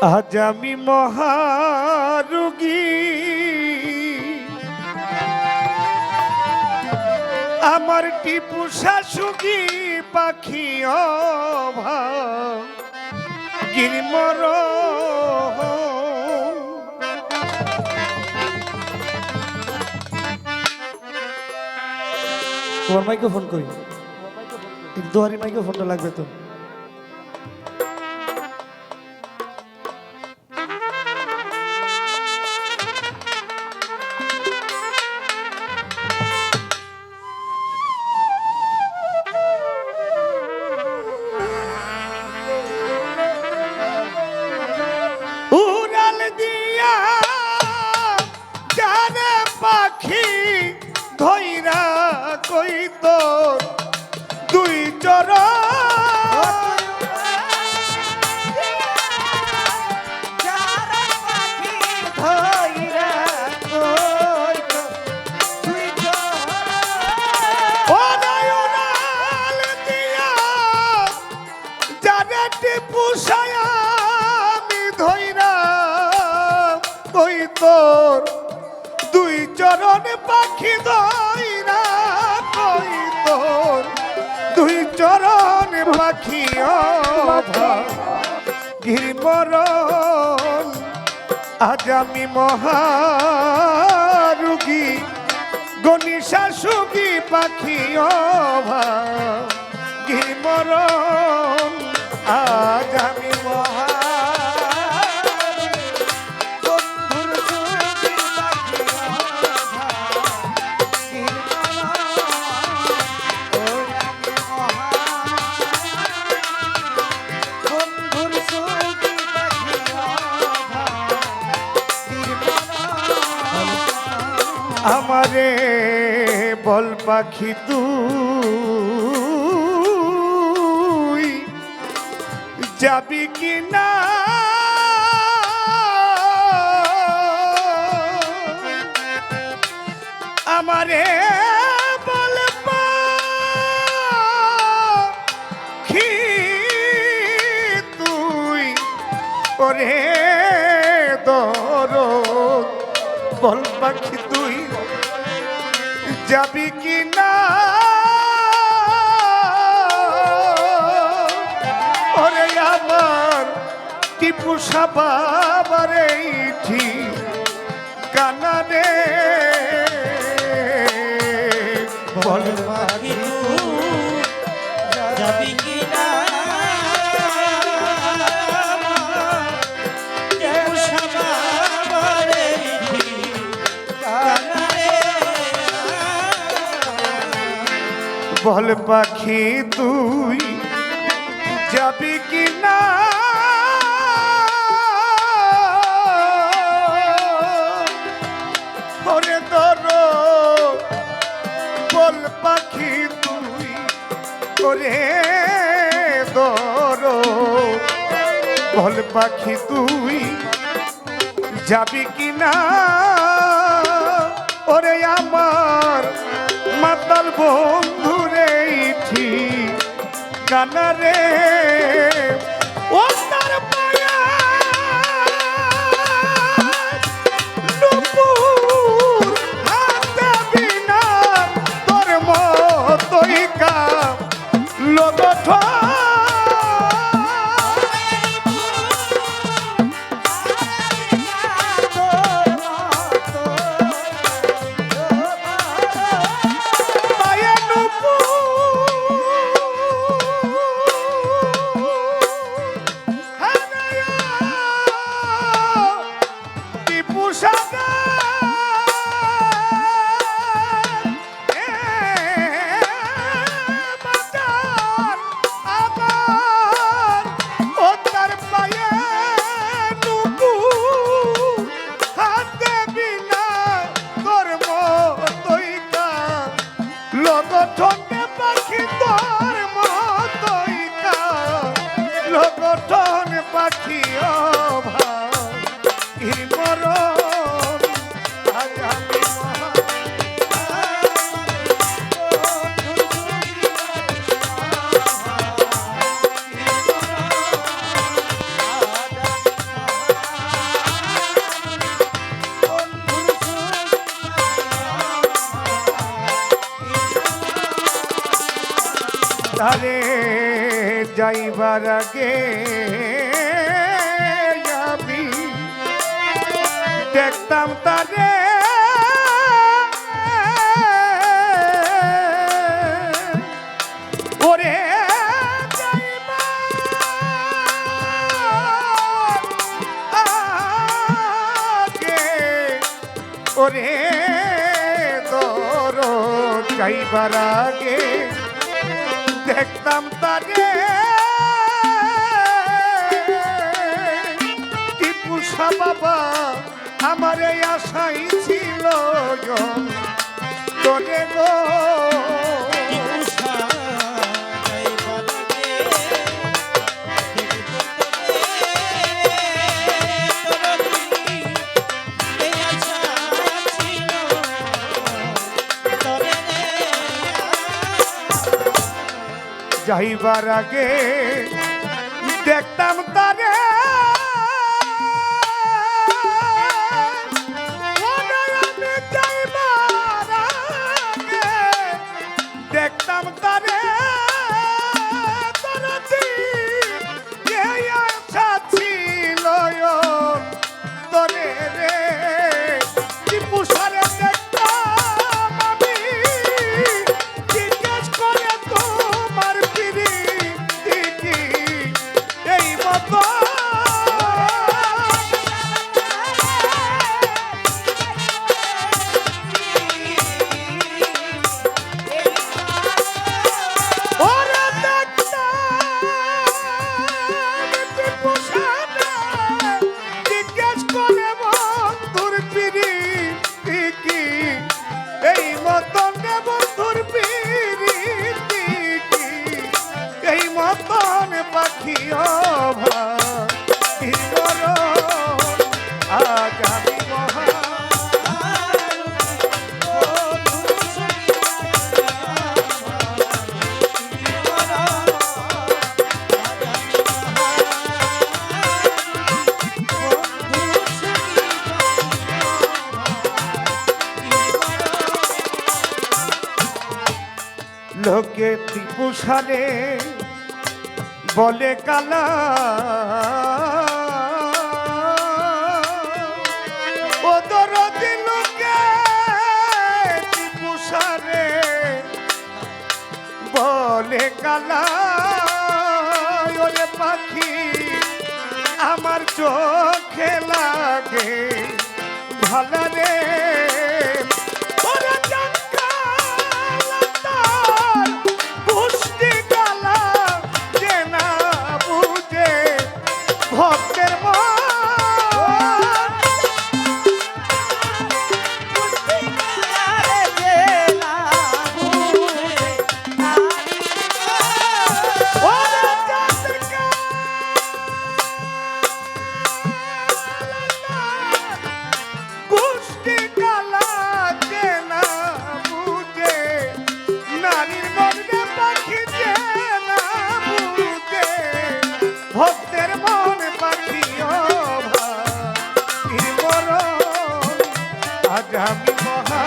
আজ আমি মহারোগী, আমার টিপু শাশুগি পাখি অভাব গিরিমর। তোমার মাইক্রোফোন করি, দোয়ারি মাইক্রোফোনটা লাগবে তো। উড়াল দিয়া জানে পাখি ধইরা কই তোর দুই চরণ। তোর দুই চরণ পাখি ধইরা কই তোর দুই চরণ পাখি গিরিমরণ। আজ আমি মহারোগী গণি শাশুগি পাখি গিরিমরণ। আজ আমি আমারে বল পাখি তুই যাবি কি না, আমারে বল পাখি তুই ওরে দরদ বল পাখি তুই যাবি কি না, ওরে আমার টিপু সাবার এইঠি কানা রে বল পাখি যাবি কি না, বল পাখি তুই যাবি কি না, ওরে ধরো বল পাখি তুই ওরে ধরো বল পাখি তুই যাবি কি না, ওরে আমার মাতাল বন্ধুরে ঠিক কানা রে ও তার পায়া নুপুর হাতে বিনা তোর মতই কাম লগঠ পাখি গিরিমরণ। আজ আমি তারে যাইবার আগে আমি দেখতাম তারে ওরে ওরে তোর যাইবার আগে দেখতাম তারে টিপুষা বাবা আমার এই আশাই ছিল তোরে গো যাইবার আগে দেখতাম তারে আমি যাইবার আগে দেখতাম তারে আশা ছিল তোরে রে টিপুষারে দেখতাম আমি জিজ্ঞেস করে তোমার এই মতো জিজ্ঞেস করে বন্ধুর পিড়ি কি এই মতন বন্ধুর পিড়ি এই মতন পাখি আজ আমি মহা লোকে টিপুষারে বলে কালা ও দরদি লোকে টিপুষারে বলে কালা ওরে পাখি আমার চোখে লাগে ভালো রে ভক্তের গোষ্ঠী কালা চেনা বুঝে নারীর মনে পাখি চেনা বুঝে ভক্তের মনে পাখি আজ আমি মহা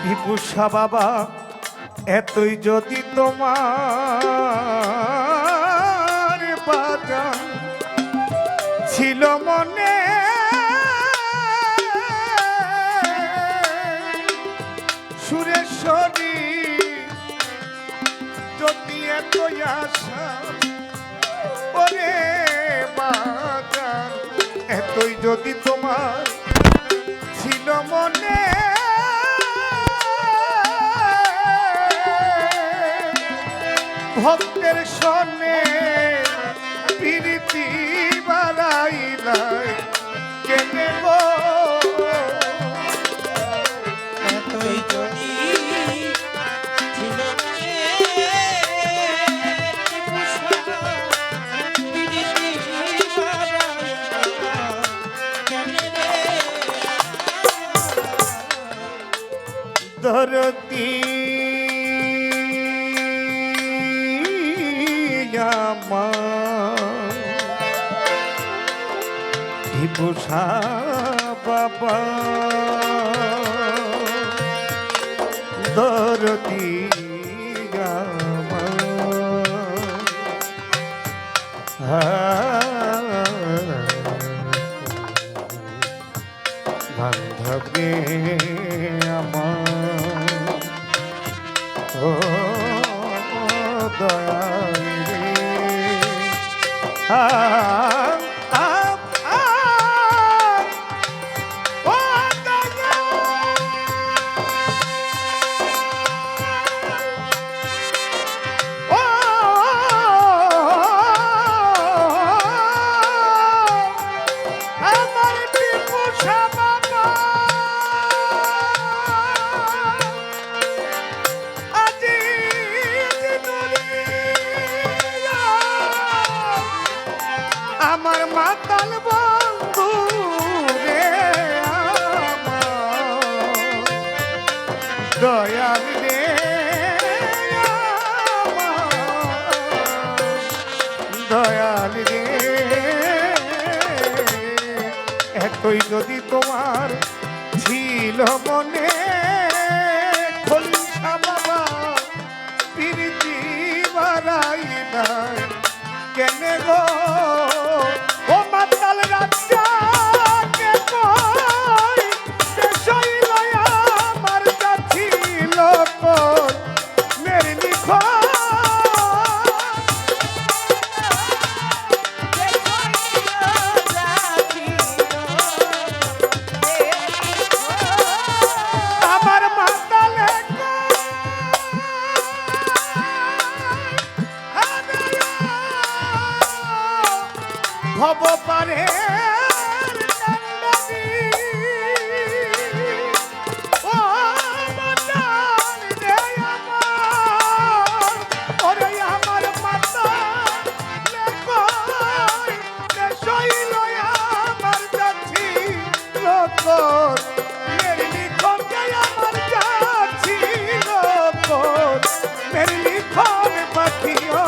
টিপুষা বাবা এতই যদি তোমার বাজান ছিল মনে সুরেশ্বরী যদি এতই আশা ওরে বাজান এতই যদি তোমার ছিল মনে ভক্তের সনে প্রীতি বাড়াইলাই কেনে গো এতই যদি ছিল ধরো আমার ভিপুষা বাবা দরদি বান্ধবে আমার ও দয়ালি আমার মাতাল বন্ধু রে আমার দয়াল রে দয়াল রে এতই যদি তোমার ছিল মনে খলিফা বাবা প্রীতি বাড়াই নাই কেনে গো ও মাতাল রাজা কে কই দেশই লয়া আমার কাছি লোক মেরে নিখো আমার মাতালে ভব পারে ও মাতাল রে আমার ওরে আমার মাতাল কই দেশই লয়া আমার যাচ্ছি লোক মেরে লিখন গে আমার যাচ্ছি লোক মেরে লিখন পাখিও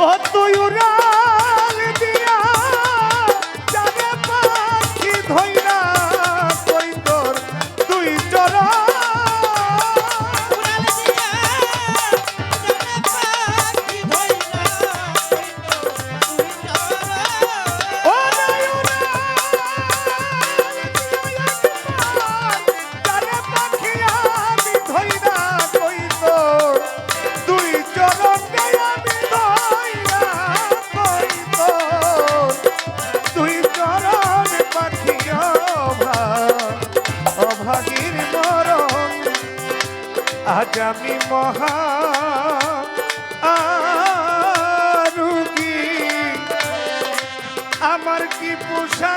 ও তুই উড়াল দিয়া যাবে পাখি ধইরা কই তোর তুই চরা ও নাই উড়াল যাবে পাখি আমি ধইরা কই তোর তুই চরণ দেয়া তুই চরণ পাখি অভাগীর মরণ আজ আমি মহা রুগী আমার কি পোষা